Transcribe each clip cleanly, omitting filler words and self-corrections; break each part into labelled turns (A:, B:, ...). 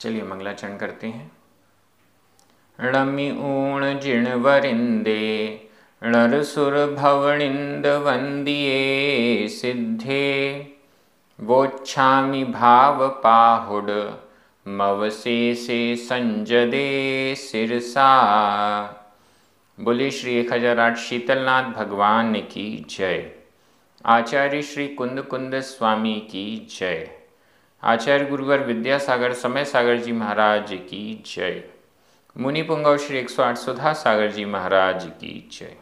A: चलिए मंगलाचरण करते हैं। णमि ऊण जिण वरिंदे णरसुर भवनिंद वंदिये सिद्धे वोच्छामि भाव पाहुड मवसे से संजदे सिरसा। बोले श्री 1008 शीतलनाथ भगवान की जय। आचार्य श्री कुंद कुंद स्वामी की जय। आचार्य गुरुवर विद्यासागर समय सागर जी महाराज की जय। मुनि पुंगव श्री 108 सुधा सागर जी महाराज की जय।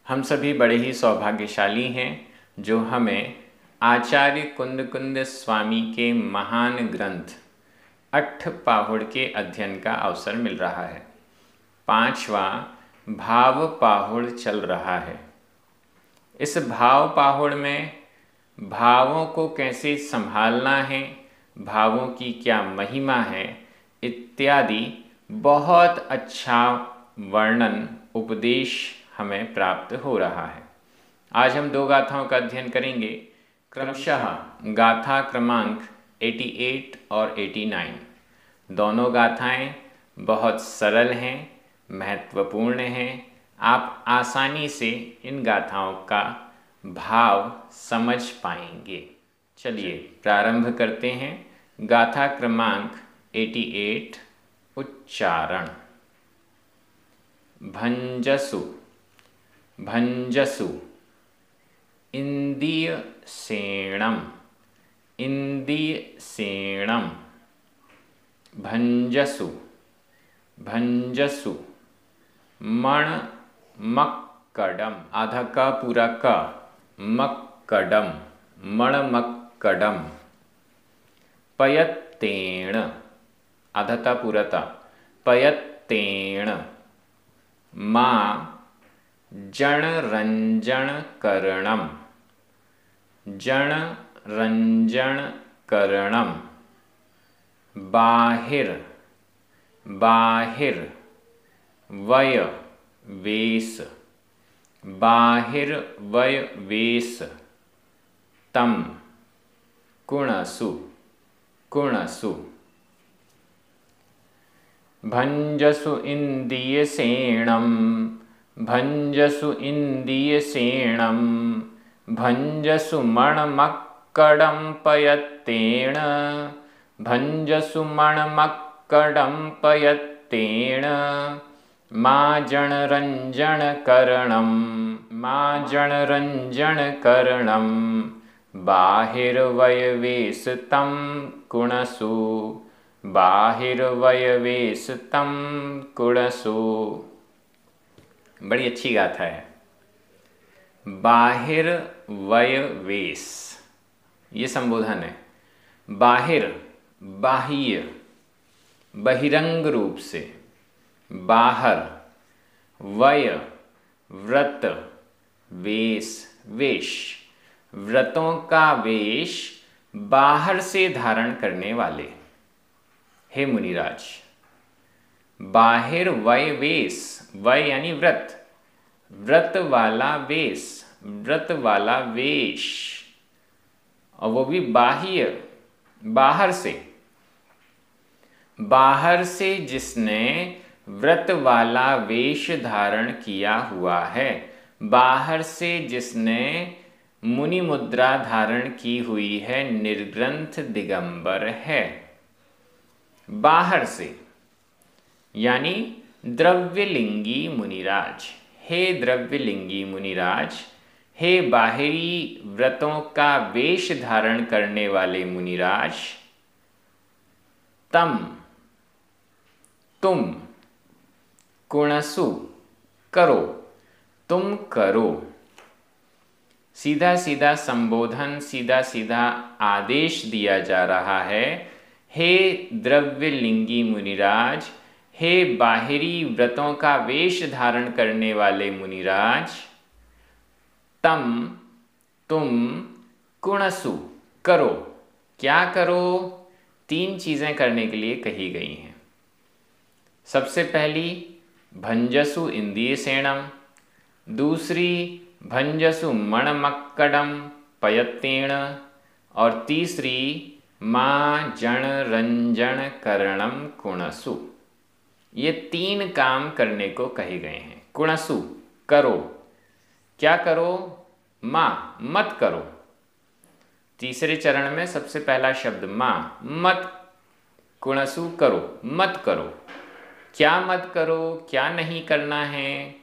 A: हम सभी बड़े ही सौभाग्यशाली हैं जो हमें आचार्य कुंद कुंद स्वामी के महान ग्रंथ अट्ठपाहुड़ के अध्ययन का अवसर मिल रहा है। 5वां भाव पाहुड़ चल रहा है। इस भाव पाहुड़ में भावों को कैसे संभालना है, भावों की क्या महिमा है इत्यादि बहुत अच्छा वर्णन उपदेश हमें प्राप्त हो रहा है। आज हम 2 गाथाओं का अध्ययन करेंगे, क्रमशः गाथा क्रमांक 88 और 89। दोनों गाथाएं बहुत सरल हैं, महत्वपूर्ण हैं। आप आसानी से इन गाथाओं का भाव समझ पाएंगे। चलिए प्रारंभ करते हैं। गाथा क्रमांक 88 उच्चारण। भंजसु भंजसु इंदीय सेणम इंदीय सेणम भंजसु भंजसु मण मक्कडम आधा का पूरा का मक्कडम मण मक्कडम पयत्तेण आधा ता पूरा ता पयत्तेण मा जन रंजन करणम जन रंजन करणम बाहिर बाहिर वय वेश बाहिर वय वेश तम कुणसु कुणसु भंजसु इंदीय सेणम भंजसु इंदीय सेणम भंजसु मणमक्कडम पयत्तेण भंजसु मणमक्कडम पयत्तेण मा जन रंजन करणम मा जन रंजन करणम बाहिर्वयवेशतं कुणसु बाहिर्वयवेशतं कुणसु। बड़ी अच्छी गाथा है। बाहिर वय वेश ये संबोधन है। बाहिर बाह्य बहिरंग रूप से, बाहर वय व्रत वेश वेश व्रतों का वेश बाहर से धारण करने वाले। हे मुनिराज, बाहिर वय वेश, वय यानी व्रत, व्रत वाला वेश, व्रत वाला वेश, और वो भी बाह्य बाहर से। बाहर से जिसने व्रत वाला वेश धारण किया हुआ है, बाहर से जिसने मुनि मुद्रा धारण की हुई है, निर्ग्रंथ दिगंबर है। बाहर से यानी द्रव्यलिंगी मुनिराज। हे द्रव्यलिंगी मुनिराज, हे बाहरी व्रतों का वेश धारण करने वाले मुनिराज, तम तुम कुणसु करो, तुम करो। सीधा सीधा संबोधन, सीधा सीधा आदेश दिया जा रहा है। हे द्रव्यलिंगी मुनिराज, हे बाहरी व्रतों का वेश धारण करने वाले मुनिराज, तम तुम कुणसु करो। क्या करो? 3 चीजें करने के लिए कही गई हैं। सबसे पहली भंजसु इंदीय सेणम, दूसरी भंजसु मणमक्कडम पयत्तेण, और तीसरी मा जण रंजन करणम कुणसु। ये 3 काम करने को कहे गए हैं। कुणसु करो, क्या करो? माँ मत करो। तीसरे चरण में सबसे पहला शब्द माँ, मत। कुणसु करो, मत करो। क्या मत करो, क्या नहीं करना है?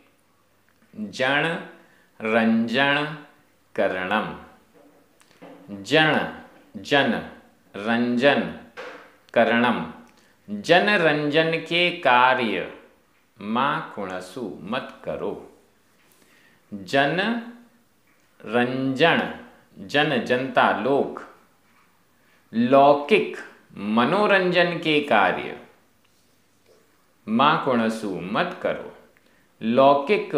A: जण रंजन करणम। जन जन, रंजन करणम, जन रंजन के कार्य माँ कुणसु मत करो। जन रंजन, जन जनता लोक, लौकिक मनोरंजन के कार्य माँ कुणसु मत करो। लौकिक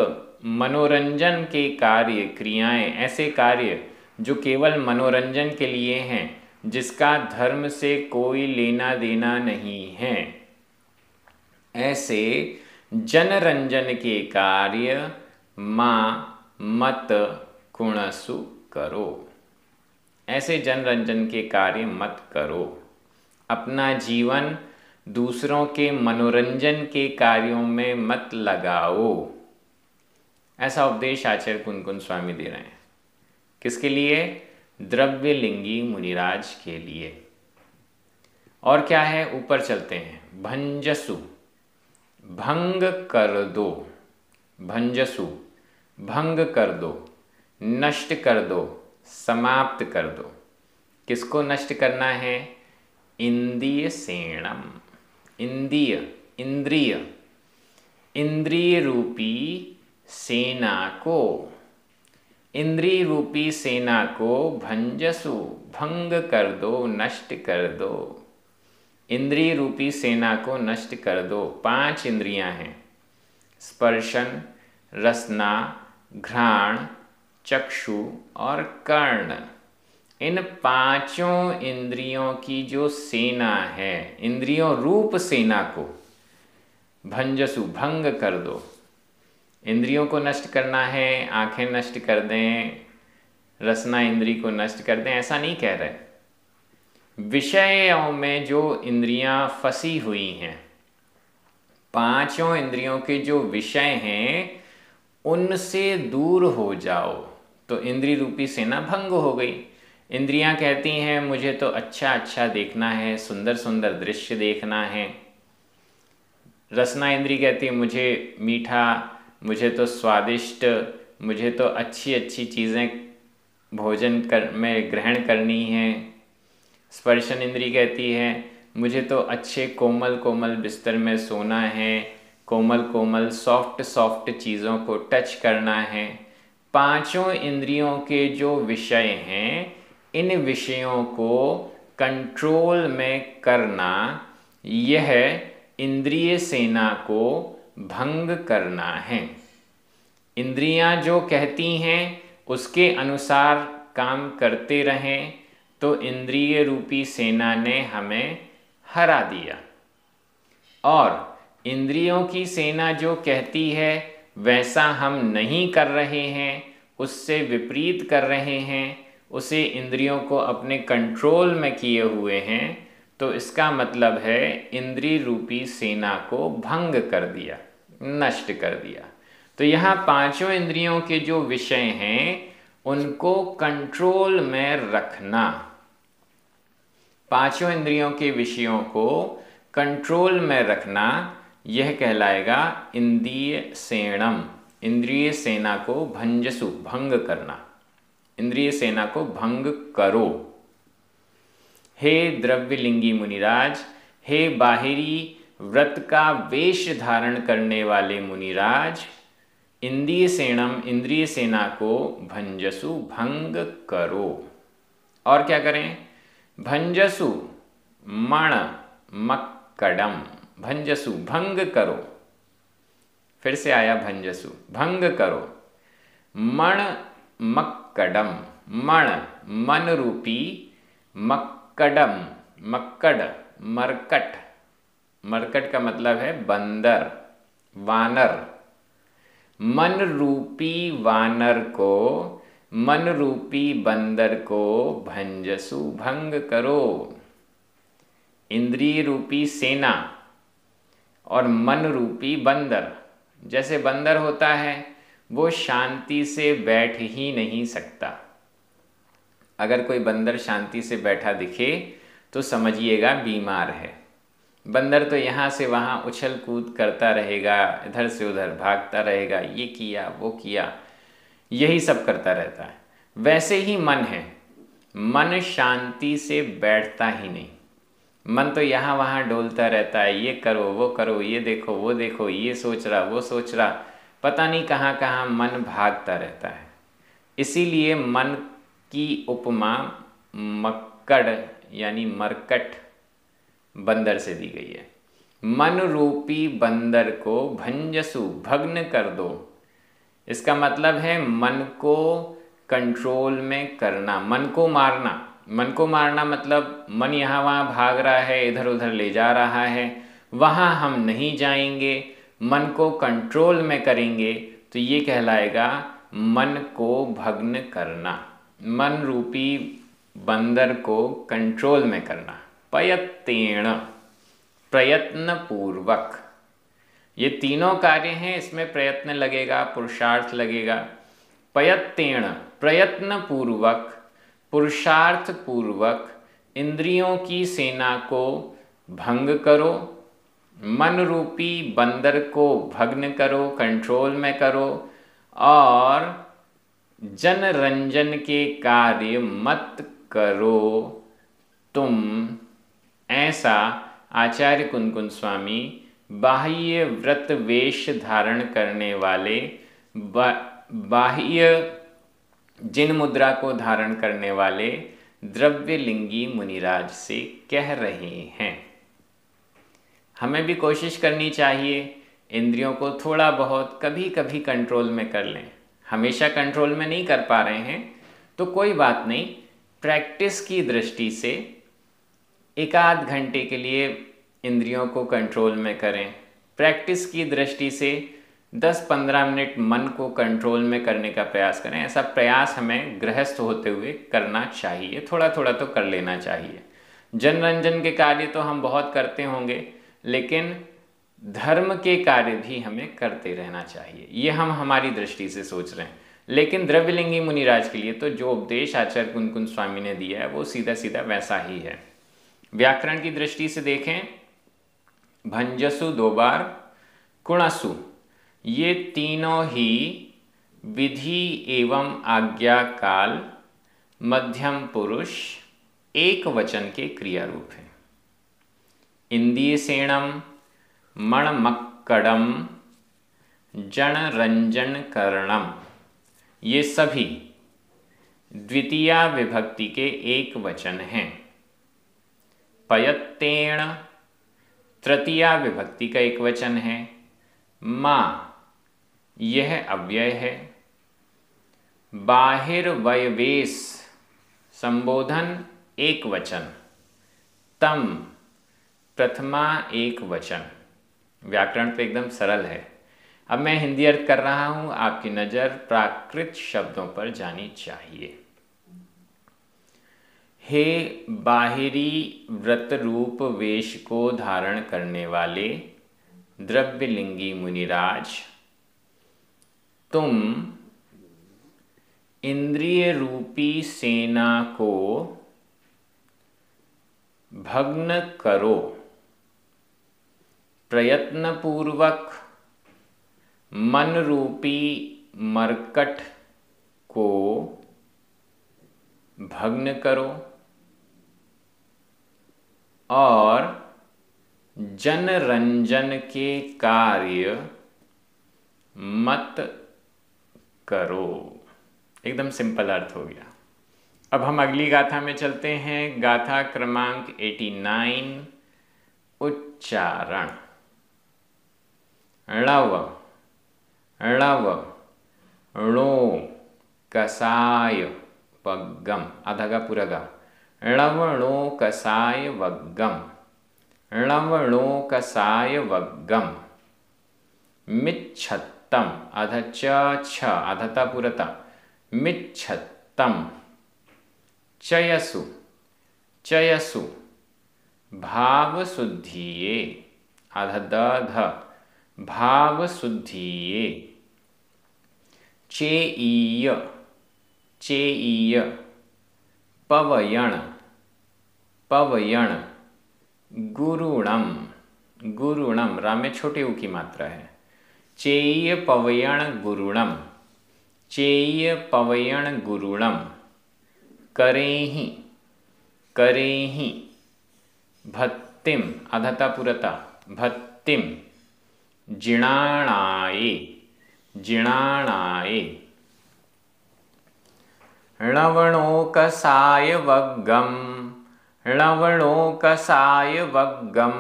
A: मनोरंजन के कार्य, क्रियाएं, ऐसे कार्य जो केवल मनोरंजन के लिए हैं, जिसका धर्म से कोई लेना देना नहीं है, ऐसे जनरंजन के कार्य माँ मत कुणसु करो। ऐसे जनरंजन के कार्य मत करो। अपना जीवन दूसरों के मनोरंजन के कार्यों में मत लगाओ। ऐसा उपदेश आचार्य कुनकुन स्वामी दे रहे हैं। किसके लिए? द्रव्यलिंगी मुनिराज के लिए। और क्या है? ऊपर चलते हैं। भंजसु, भंग कर दो। भंजसु, भंग कर दो, नष्ट कर दो, समाप्त कर दो। किसको नष्ट करना है? इंद्रिय सेणम। इंद्रिय, इंद्रिय, इंद्रिय रूपी सेना को, इंद्रिय रूपी सेना को भंजसु, भंग कर दो, नष्ट कर दो। इंद्रिय रूपी सेना को नष्ट कर दो। 5 इंद्रियां हैं, स्पर्शन, रसना, घ्राण, चक्षु और कर्ण। इन 5 इंद्रियों की जो सेना है, इंद्रियों रूप सेना को भंजसु, भंग कर दो। इंद्रियों को नष्ट करना है, आंखें नष्ट कर दें, रसना इंद्री को नष्ट कर दें, ऐसा नहीं कह रहे। विषयों में जो इंद्रियां फंसी हुई हैं, 5 इंद्रियों के जो विषय हैं, उनसे दूर हो जाओ तो इंद्रिय रूपी सेना भंग हो गई। इंद्रियां कहती हैं मुझे तो अच्छा अच्छा देखना है, सुंदर सुंदर दृश्य देखना है। रसना इंद्री कहती है मुझे मीठा, मुझे तो स्वादिष्ट, मुझे तो अच्छी अच्छी चीज़ें भोजन में ग्रहण करनी है। स्पर्शन इंद्री कहती है मुझे तो अच्छे कोमल कोमल बिस्तर में सोना है, कोमल कोमल सॉफ्ट सॉफ्ट चीज़ों को टच करना है। 5 इंद्रियों के जो विषय हैं, इन विषयों को कंट्रोल में करना, यह इंद्रिय सेना को भंग करना है। इंद्रियां जो कहती हैं उसके अनुसार काम करते रहें तो इंद्रिय रूपी सेना ने हमें हरा दिया। और इंद्रियों की सेना जो कहती है वैसा हम नहीं कर रहे हैं, उससे विपरीत कर रहे हैं, उसे इंद्रियों को अपने कंट्रोल में किए हुए हैं, तो इसका मतलब है इंद्रिय रूपी सेना को भंग कर दिया, नष्ट कर दिया। तो यहाँ 5 इंद्रियों के जो विषय हैं उनको कंट्रोल में रखना, 5 इंद्रियों के विषयों को कंट्रोल में रखना, यह कहलाएगा इंद्रिय सेणम। इंद्रिय सेना को भंजसु, भंग करना। इंद्रिय सेना को भंग करो। हे द्रव्यलिंगी मुनिराज, हे बाहिरी व्रत का वेश धारण करने वाले मुनिराज, इंद्रिय सेणम, इंद्रिय सेना को भंजसु, भंग करो। और क्या करें? भंजसु मण मक्कडम। भंजसु, भंग करो। फिर से आया भंजसु, भंग करो। मण मक्कडम, मण मन रूपी, मक्कडम मक्कड़ मरकट। मरकट का मतलब है बंदर, वानर। मन रूपी वानर को, मन रूपी बंदर को भंजसु, भंग करो। इंद्रिय रूपी सेना और मन रूपी बंदर। जैसे बंदर होता है वो शांति से बैठ ही नहीं सकता। अगर कोई बंदर शांति से बैठा दिखे तो समझिएगा बीमार है। बंदर तो यहाँ से वहाँ उछल कूद करता रहेगा, इधर से उधर भागता रहेगा, ये किया वो किया, यही सब करता रहता है। वैसे ही मन है, मन शांति से बैठता ही नहीं। मन तो यहाँ वहाँ डोलता रहता है, ये करो वो करो, ये देखो वो देखो, ये सोच रहा वो सोच रहा, पता नहीं कहाँ कहाँ मन भागता रहता है। इसीलिए मन की उपमा मक्कड़ यानी मरकट बंदर से दी गई है। मन रूपी बंदर को भंजसु भग्न कर दो। इसका मतलब है मन को कंट्रोल में करना, मन को मारना। मन को मारना मतलब मन यहाँ वहाँ भाग रहा है, इधर उधर ले जा रहा है, वहाँ हम नहीं जाएंगे, मन को कंट्रोल में करेंगे तो ये कहलाएगा मन को भग्न करना, मन रूपी बंदर को कंट्रोल में करना। प्रयत्तेण, प्रयत्न पूर्वक, ये तीनों कार्य हैं, इसमें प्रयत्न लगेगा, पुरुषार्थ लगेगा। प्रयत्तेण, प्रयत्न पूर्वक, पुरुषार्थ पूर्वक इंद्रियों की सेना को भंग करो, मन रूपी बंदर को भग्न करो, कंट्रोल में करो, और जन रंजन के कार्य मत करो तुम। ऐसा आचार्य कुनकुन स्वामी बाह्य व्रत वेश धारण करने वाले, बाह्य जिन मुद्रा को धारण करने वाले द्रव्यलिंगी मुनिराज से कह रहे हैं। हमें भी कोशिश करनी चाहिए इंद्रियों को थोड़ा बहुत कभी कभी कंट्रोल में कर लें। हमेशा कंट्रोल में नहीं कर पा रहे हैं तो कोई बात नहीं, प्रैक्टिस की दृष्टि से एक आध घंटे के लिए इंद्रियों को कंट्रोल में करें। प्रैक्टिस की दृष्टि से 10-15 मिनट मन को कंट्रोल में करने का प्रयास करें। ऐसा प्रयास हमें गृहस्थ होते हुए करना चाहिए, थोड़ा थोड़ा तो कर लेना चाहिए। जनरंजन के कार्य तो हम बहुत करते होंगे, लेकिन धर्म के कार्य भी हमें करते रहना चाहिए, ये हम हमारी दृष्टि से सोच रहे हैं। लेकिन द्रव्यलिंगी मुनिराज के लिए तो जो उपदेश आचार्य कुनकुन स्वामी ने दिया है वो सीधा सीधा वैसा ही है। व्याकरण की दृष्टि से देखें, भंजसु 2 बार, कुणसु, ये तीनों ही विधि एवं आज्ञा काल मध्यम पुरुष एक वचन के क्रिया रूप है। इंद्रिय सेणम मणमक्कडम जन रंजन करणम, ये सभी द्वितीया विभक्ति के एक वचन हैं। प्रयत्तेण तृतीया विभक्ति का एक वचन है। माँ, यह अव्यय है। बाहिर वयवेश संबोधन एक वचन। तम प्रथमा एक वचन। व्याकरण तो एकदम सरल है। अब मैं हिंदी अर्थ कर रहा हूं, आपकी नज़र प्राकृत शब्दों पर जानी चाहिए। हे बाहिरी व्रत रूप वेश को धारण करने वाले द्रव्यलिंगी मुनिराज, तुम इंद्रिय रूपी सेना को भग्न करो, प्रयत्न पूर्वक मन रूपी मरकट को भग्न करो और जन रंजन के कार्य मत करो। एकदम सिंपल अर्थ हो गया। अब हम अगली गाथा में चलते हैं। गाथा क्रमांक 89, उच्चारण। णव णव णो कसाय वग्गम, आधा गा पूरा गा। णवणो कसाय वग्गम, णवणो कसाय वग्गम। मिच्छत्तम, आधा च छ, आधा ता पूरता। मिच्छत्तम। चयसु चयसु भाव शुद्धिये, आधा द ध, भाव शुद्धिये। चेईय, चेईय, पवयण, पवयण, गुरुणम, गुरुणम, रा में छोटे ऊ की मात्रा है। चेय पवयण गुरुणम, चेय पवयण गुरुणम। करेहि, करेहि, भत्तिम, अधता पुरता, भत्तिम, जिणाणाये, जिणाणाये। णवणोकसाय वग्गम, णवणोकसाय वग्गम।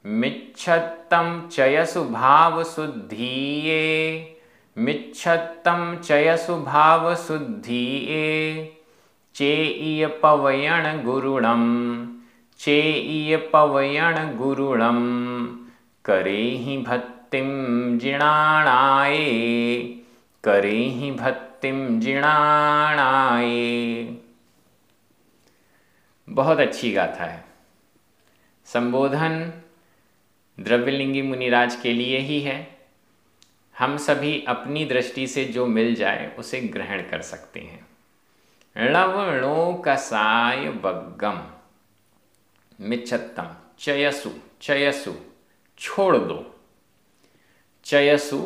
A: मिच्छत्तं चयसु भाव शुद्धिये, मिच्छत्तं चयसु भाव शुद्धिये। चेईय पवयण गुरुणम, चेईय पवयण गुरुणम। करेहि भत्तिम जिणाणाये, करेहि भत्तिम जिणाणाये। बहुत अच्छी गाथा है। संबोधन द्रव्यलिंगी मुनिराज के लिए ही है। हम सभी अपनी दृष्टि से जो मिल जाए उसे ग्रहण कर सकते हैं। णवणोकसाय वग्गम, मिच्छत्तम, चयसु, चयसु, छोड़ दो, चयसु,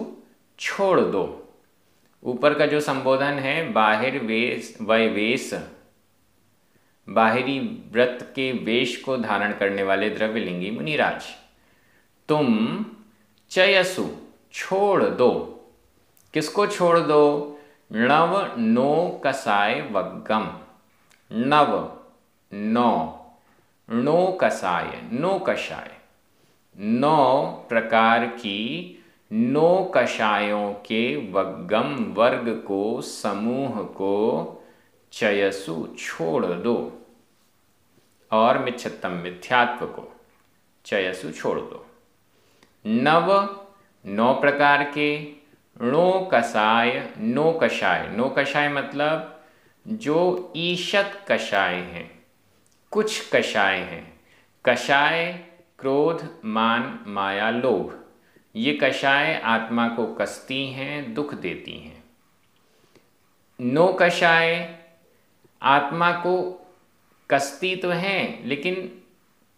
A: छोड़ दो। ऊपर का जो संबोधन है बाहिर वेश वैवेश, बाहरी व्रत के वेश को धारण करने वाले द्रव्यलिंगी मुनिराज, तुम चयसु, छोड़ दो। किसको छोड़ दो? नव नो कसाय वग्गम, नव, नौ, नो कसाय, नो कषाय, 9 प्रकार की नो कषायों के वग्गम वर्ग को, समूह को चयसु छोड़ दो। और मिच्छत्तम मिथ्यात्व को चयसु छोड़ दो। नव 9 प्रकार के, णो कसाय, नो कषाय, नो कषाय मतलब जो ईशत कषाय हैं, कुछ कषाय हैं। कषाय क्रोध, मान, माया, लोभ, ये कषाय आत्मा को कसती हैं, दुख देती हैं। नो कषाय आत्मा को कसती तो हैं लेकिन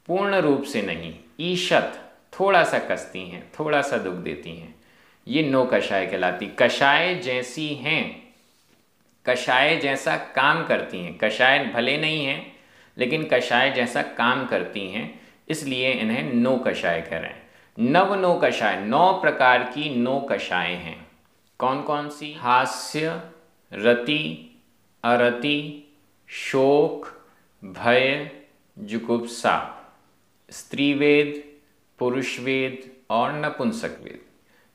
A: पूर्ण रूप से नहीं, ईशत, थोड़ा सा कसती हैं, थोड़ा सा दुख देती हैं, ये नो कषाय कहलाती। कषाय जैसी हैं, कषाय जैसा काम करती हैं। कषाय भले नहीं हैं लेकिन कषाय जैसा काम करती हैं, इसलिए इन्हें नो कषाय कह रहे हैं। नव नो कषाय, 9 प्रकार की नो कषाय हैं। कौन कौन सी? हास्य, रति, अरति, शोक, भय, जुगुप्सा, स्त्रीवेद, पुरुषवेद और नपुंसकवेद,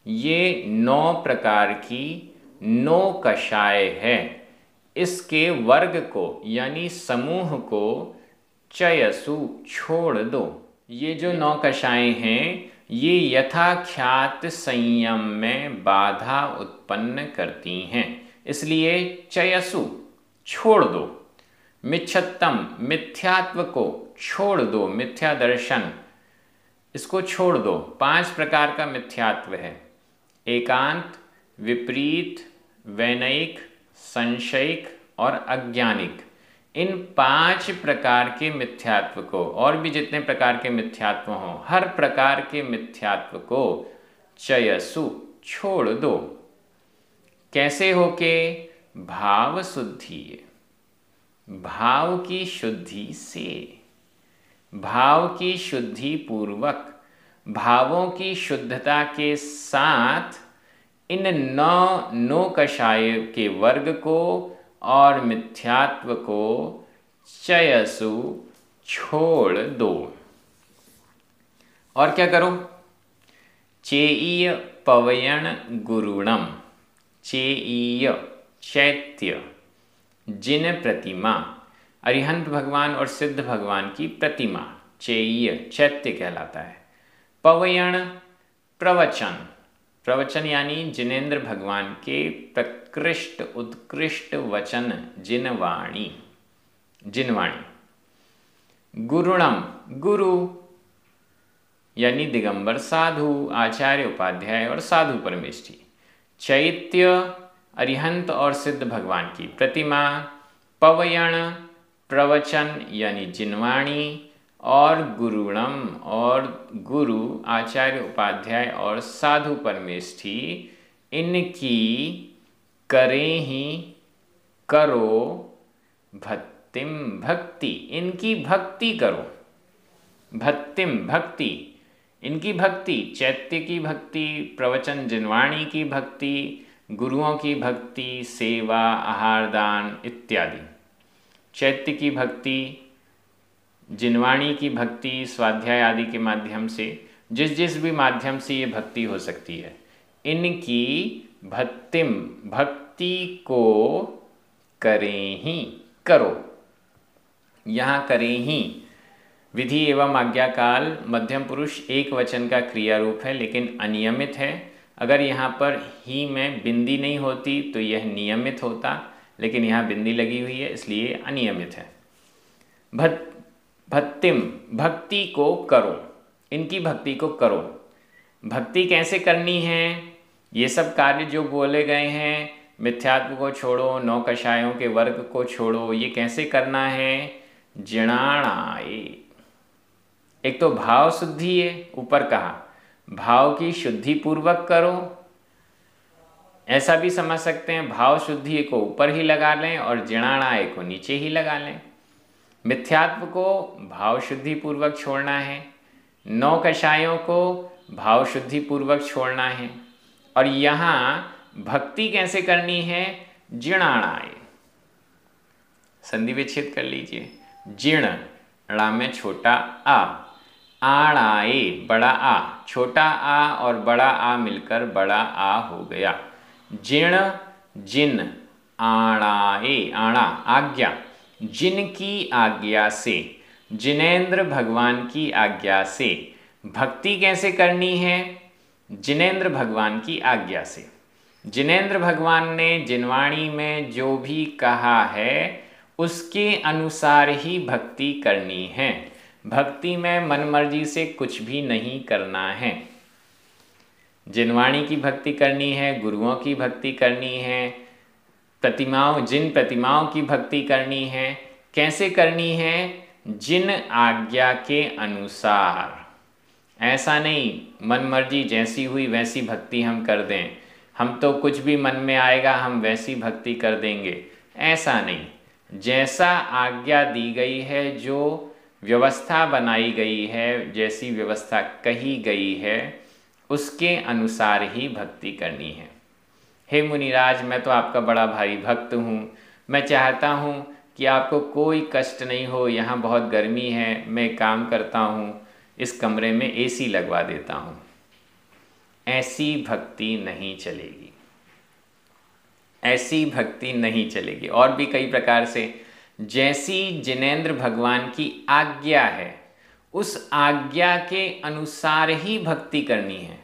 A: ये 9 प्रकार की नो कषाय है। इसके वर्ग को यानी समूह को चयसु छोड़ दो। ये जो 9 कषाय हैं ये यथाख्यात संयम में बाधा उत्पन्न करती हैं, इसलिए चयसु छोड़ दो। मिच्छत्तम मिथ्यात्व को छोड़ दो, मिथ्या दर्शन इसको छोड़ दो। 5 प्रकार का मिथ्यात्व है: एकांत, विपरीत, वैनयिक, संशयिक और अज्ञानिक। इन 5 प्रकार के मिथ्यात्व को, और भी जितने प्रकार के मिथ्यात्व हों, हर प्रकार के मिथ्यात्व को चयसु छोड़ दो। कैसे होके? भाव शुद्धि, भाव की शुद्धि से, भाव की शुद्धि पूर्वक, भावों की शुद्धता के साथ इन 9 नो कषाय के वर्ग को और मिथ्यात्व को चयसु छोड़ दो। और क्या करो? चेईय पवयण गुरुणम, चेईय चैत्य, जिन प्रतिमा, अरिहंत भगवान और सिद्ध भगवान की प्रतिमा चेईय चैत्य कहलाता है। पवयण प्रवचन, प्रवचन यानी जिनेंद्र भगवान के प्रकृष्ट उत्कृष्ट वचन, जिनवाणी, जिनवाणी। गुरुणम गुरु यानी दिगंबर साधु, आचार्य उपाध्याय और साधु परमेष्ठी। चैत्य अरिहंत और सिद्ध भगवान की प्रतिमा। पवयण प्रवचन यानी जिनवाणी। और गुरुणम और गुरु, आचार्य उपाध्याय और साधु परमेष्ठी, इनकी करें ही करो भक्तिम भक्ति, इनकी भक्ति करो। भक्तिम भक्ति, इनकी भक्ति, चैत्य की भक्ति, प्रवचन जिनवाणी की भक्ति, गुरुओं की भक्ति, सेवा, आहार दान इत्यादि। चैत्य की भक्ति, जिनवाणी की भक्ति, स्वाध्याय आदि के माध्यम से, जिस जिस भी माध्यम से ये भक्ति हो सकती है, इनकी भक्तिम भक्ति को करें ही करो। यहाँ करें ही विधि एवं आज्ञाकाल मध्यम पुरुष एक वचन का क्रिया रूप है, लेकिन अनियमित है। अगर यहाँ पर ही में बिंदी नहीं होती तो यह नियमित होता, लेकिन यहाँ बिंदी लगी हुई है इसलिए अनियमित है। भक्तिम भक्ति को करो, इनकी भक्ति को करो। भक्ति कैसे करनी है? ये सब कार्य जो बोले गए हैं, मिथ्यात्व को छोड़ो, नौ कषायों के वर्ग को छोड़ो, ये कैसे करना है? जिणाणाए। एक तो भाव शुद्धि है, ऊपर कहा भाव की शुद्धि पूर्वक करो, ऐसा भी समझ सकते हैं। भाव शुद्धि को ऊपर ही लगा लें और जिणाणाए को नीचे ही लगा लें। मिथ्यात्व को भाव शुद्धि पूर्वक छोड़ना है, नौ कषायों को भाव शुद्धि पूर्वक छोड़ना है। और यहाँ भक्ति कैसे करनी है? जिणाणाए। संधि विच्छेद कर लीजिए। जिण ड़ा में छोटा आ, आणाए बड़ा आ, छोटा आ और बड़ा आ मिलकर बड़ा आ हो गया। जिण जिन आणाए, आणा आज्ञा, जिनकी आज्ञा से, जिनेंद्र भगवान की आज्ञा से। भक्ति कैसे करनी है? जिनेंद्र भगवान की आज्ञा से। जिनेंद्र भगवान ने जिनवाणी में जो भी कहा है उसके अनुसार ही भक्ति करनी है। भक्ति में मनमर्जी से कुछ भी नहीं करना है। जिनवाणी की भक्ति करनी है, गुरुओं की भक्ति करनी है, प्रतिमाओं, जिन प्रतिमाओं की भक्ति करनी है। कैसे करनी है? जिन आज्ञा के अनुसार। ऐसा नहीं मनमर्जी जैसी हुई वैसी भक्ति हम कर दें, हम तो कुछ भी मन में आएगा हम वैसी भक्ति कर देंगे, ऐसा नहीं। जैसा आज्ञा दी गई है, जो व्यवस्था बनाई गई है, जैसी व्यवस्था कही गई है, उसके अनुसार ही भक्ति करनी है। हे मुनिराज, मैं तो आपका बड़ा भारी भक्त हूँ, मैं चाहता हूँ कि आपको कोई कष्ट नहीं हो, यहाँ बहुत गर्मी है, मैं काम करता हूँ, इस कमरे में एसी लगवा देता हूँ। ऐसी भक्ति नहीं चलेगी, ऐसी भक्ति नहीं चलेगी। और भी कई प्रकार से, जैसी जिनेंद्र भगवान की आज्ञा है उस आज्ञा के अनुसार ही भक्ति करनी है।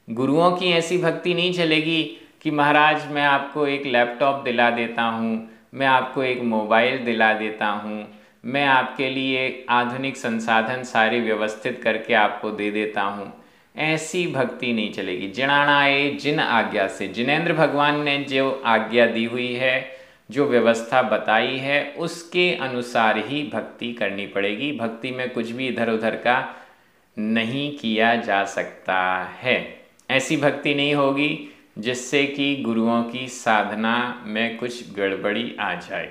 A: गुरुओं की ऐसी भक्ति नहीं चलेगी कि महाराज मैं आपको एक लैपटॉप दिला देता हूँ, मैं आपको एक मोबाइल दिला देता हूँ, मैं आपके लिए आधुनिक संसाधन सारे व्यवस्थित करके आपको दे देता हूँ। ऐसी भक्ति नहीं चलेगी। जिणाणाए, जिन आज्ञा से, जिनेंद्र भगवान ने जो आज्ञा दी हुई है, जो व्यवस्था बताई है, उसके अनुसार ही भक्ति करनी पड़ेगी। भक्ति में कुछ भी इधर उधर का नहीं किया जा सकता है। ऐसी भक्ति नहीं होगी जिससे कि गुरुओं की साधना में कुछ गड़बड़ी आ जाए।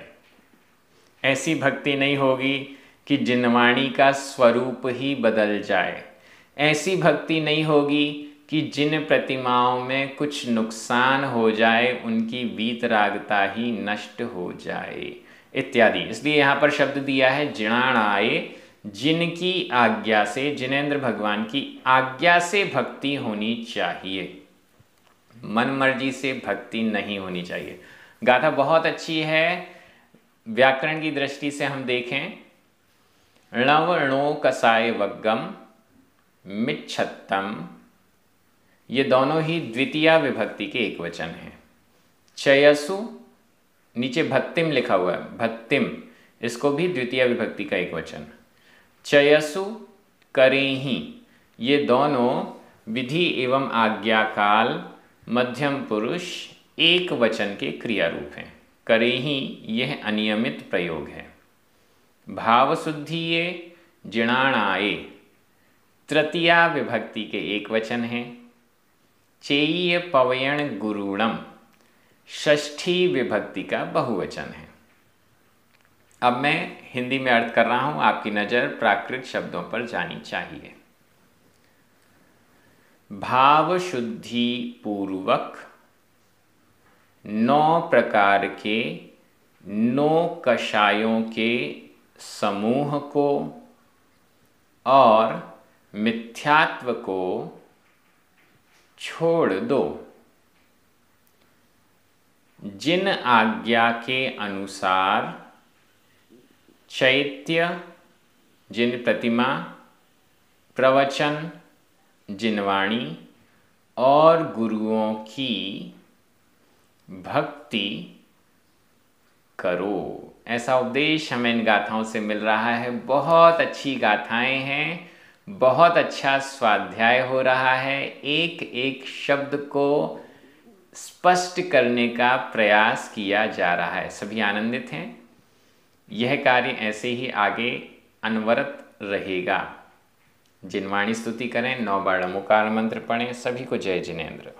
A: ऐसी भक्ति नहीं होगी कि जिनवाणी का स्वरूप ही बदल जाए। ऐसी भक्ति नहीं होगी कि जिन प्रतिमाओं में कुछ नुकसान हो जाए, उनकी वीतरागता ही नष्ट हो जाए इत्यादि। इसलिए यहाँ पर शब्द दिया है जिणाणाए, जिनकी आज्ञा से, जिनेंद्र भगवान की आज्ञा से भक्ति होनी चाहिए, मन मर्जी से भक्ति नहीं होनी चाहिए। गाथा बहुत अच्छी है। व्याकरण की दृष्टि से हम देखें, णव णो कसाय वग्गम मिच्छत्तम, ये दोनों ही द्वितीय विभक्ति के एक वचन हैं। चयसु, नीचे भत्तिम लिखा हुआ है, भत्तिम, इसको भी द्वितीय विभक्ति का एक वचन। चयसु करेहि, ये दोनों विधि एवं आज्ञाकाल मध्यम पुरुष एक वचन के क्रिया रूप हैं। करेहि यह अनियमित प्रयोग है। भाव शुद्धि ये जिणाणाए तृतीया विभक्ति के एक वचन है। चेय्य पवयण गुरुणम षष्ठी विभक्ति का बहुवचन है। अब मैं हिंदी में अर्थ कर रहा हूं, आपकी नज़र प्राकृत शब्दों पर जानी चाहिए। भाव शुद्धि पूर्वक 9 प्रकार के 9 कषायों के समूह को और मिथ्यात्व को छोड़ दो। जिन आज्ञा के अनुसार चैत्य जिन प्रतिमा, प्रवचन जिनवाणी और गुरुओं की भक्ति करो, ऐसा उपदेश हमें इन गाथाओं से मिल रहा है। बहुत अच्छी गाथाएं हैं, बहुत अच्छा स्वाध्याय हो रहा है। एक एक शब्द को स्पष्ट करने का प्रयास किया जा रहा है। सभी आनंदित हैं। यह कार्य ऐसे ही आगे अनवरत रहेगा। जिनवाणी स्तुति करें, 9 बार नमोकार मंत्र पढ़ें। सभी को जय जिनेंद्र।